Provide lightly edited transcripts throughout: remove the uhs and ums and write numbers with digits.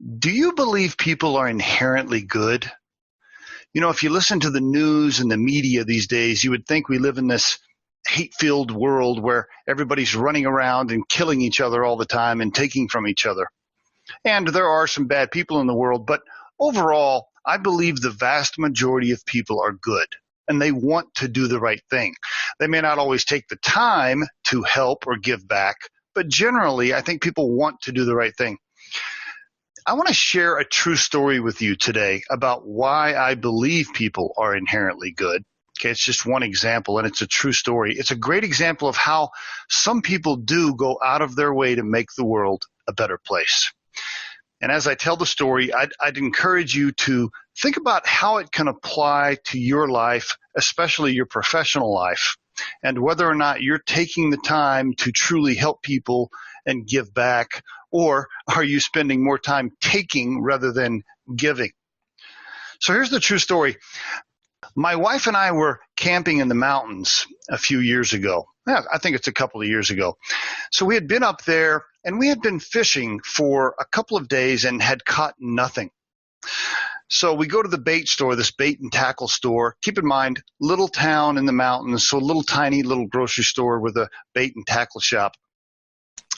Do you believe people are inherently good? You know, if you listen to the news and the media these days, you would think we live in this hate-filled world where everybody's running around and killing each other all the time and taking from each other. And there are some bad people in the world, but overall, I believe the vast majority of people are good and they want to do the right thing. They may not always take the time to help or give back, but generally, I think people want to do the right thing. I want to share a true story with you today about why I believe people are inherently good. Okay, it's just one example, and it's a true story. It's a great example of how some people do go out of their way to make the world a better place. And as I tell the story, I'd encourage you to think about how it can apply to your life, especially your professional life, and whether or not you're taking the time to truly help people and give back, or are you spending more time taking rather than giving? So here's the true story. My wife and I were camping in the mountains a few years ago. Yeah, I think it's a couple of years ago. So we had been up there and we had been fishing for a couple of days and had caught nothing. So we go to the bait store, this bait and tackle store. Keep in mind, little town in the mountains, so a little tiny little grocery store with a bait and tackle shop.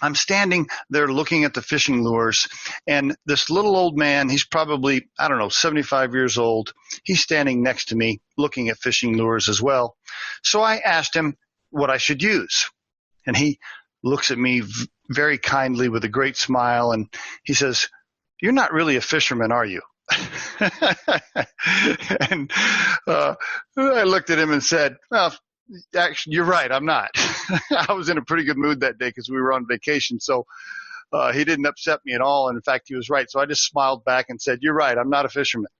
I'm standing there looking at the fishing lures, and this little old man, he's probably, 75 years old. He's standing next to me looking at fishing lures as well. So I asked him what I should use. And he looks at me very kindly with a great smile, and he says, "You're not really a fisherman, are you?" And I looked at him and said, "Well, actually, you're right, I'm not." I was in a pretty good mood that day because we were on vacation, so he didn't upset me at all. And in fact, he was right. So I just smiled back and said, "You're right, I'm not a fisherman."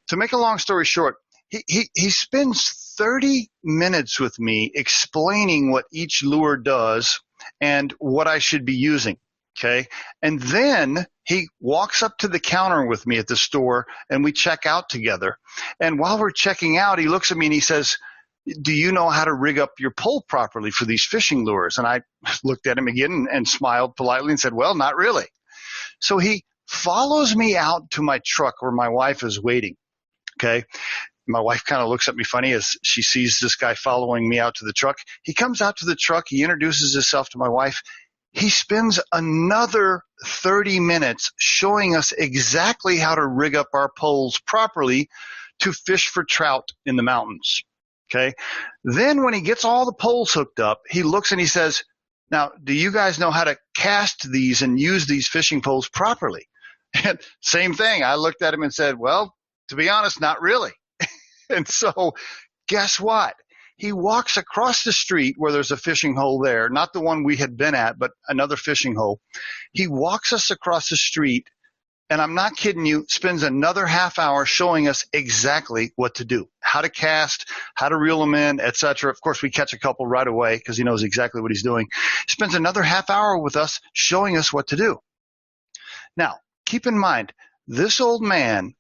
To make a long story short, he spends 30 minutes with me explaining what each lure does and what I should be using. Okay. And then he walks up to the counter with me at the store and we check out together. And while we're checking out, he looks at me and he says, "Do you know how to rig up your pole properly for these fishing lures?" And I looked at him again and smiled politely and said, "Well, not really." So he follows me out to my truck where my wife is waiting. Okay. My wife kind of looks at me funny as she sees this guy following me out to the truck. He comes out to the truck. He introduces himself to my wife. He spends another 30 minutes showing us exactly how to rig up our poles properly to fish for trout in the mountains. Okay. Then when he gets all the poles hooked up, he looks and he says, "Now, do you guys know how to cast these and use these fishing poles properly?" And same thing. I looked at him and said, "Well, to be honest, not really." And so guess what? He walks across the street where there's a fishing hole there, not the one we had been at, but another fishing hole. He walks us across the street, and I'm not kidding you, spends another half hour showing us exactly what to do, how to cast, how to reel them in, etc. Of course, we catch a couple right away because he knows exactly what he's doing. Spends another half hour with us showing us what to do. Now, keep in mind, this old man,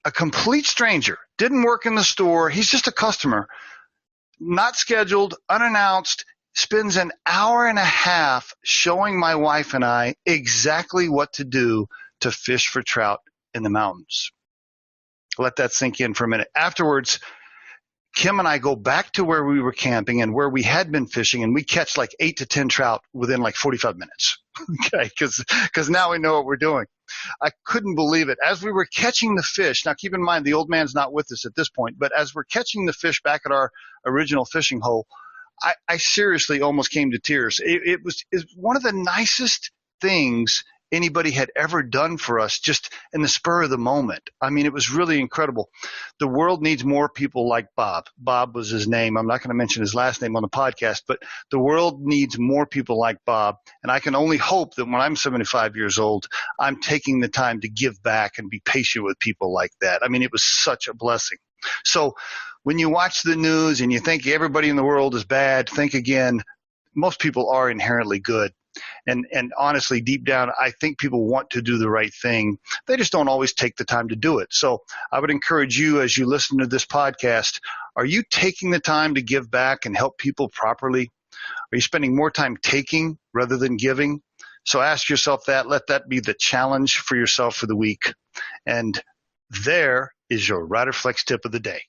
a complete stranger, didn't work in the store. He's just a customer, not scheduled, unannounced, spends an hour and a half showing my wife and I exactly what to do to fish for trout in the mountains. Let that sink in for a minute. Afterwards, Kim and I go back to where we were camping and where we had been fishing, and we catch like 8 to 10 trout within like 45 minutes. Okay, because now we know what we're doing. I couldn't believe it. As we were catching the fish, now keep in mind the old man's not with us at this point, but as we're catching the fish back at our original fishing hole, I seriously almost came to tears. It was one of the nicest things anybody had ever done for us, just in the spur of the moment. I mean, it was really incredible. The world needs more people like Bob. Bob was his name. I'm not going to mention his last name on the podcast, but the world needs more people like Bob. And I can only hope that when I'm 75 years old, I'm taking the time to give back and be patient with people like that. I mean, it was such a blessing. So when you watch the news and you think everybody in the world is bad, think again. Most people are inherently good. And honestly, deep down, I think people want to do the right thing. They just don't always take the time to do it. So I would encourage you, as you listen to this podcast, are you taking the time to give back and help people properly? Are you spending more time taking rather than giving? So ask yourself that. Let that be the challenge for yourself for the week. And there is your Riderflex tip of the day.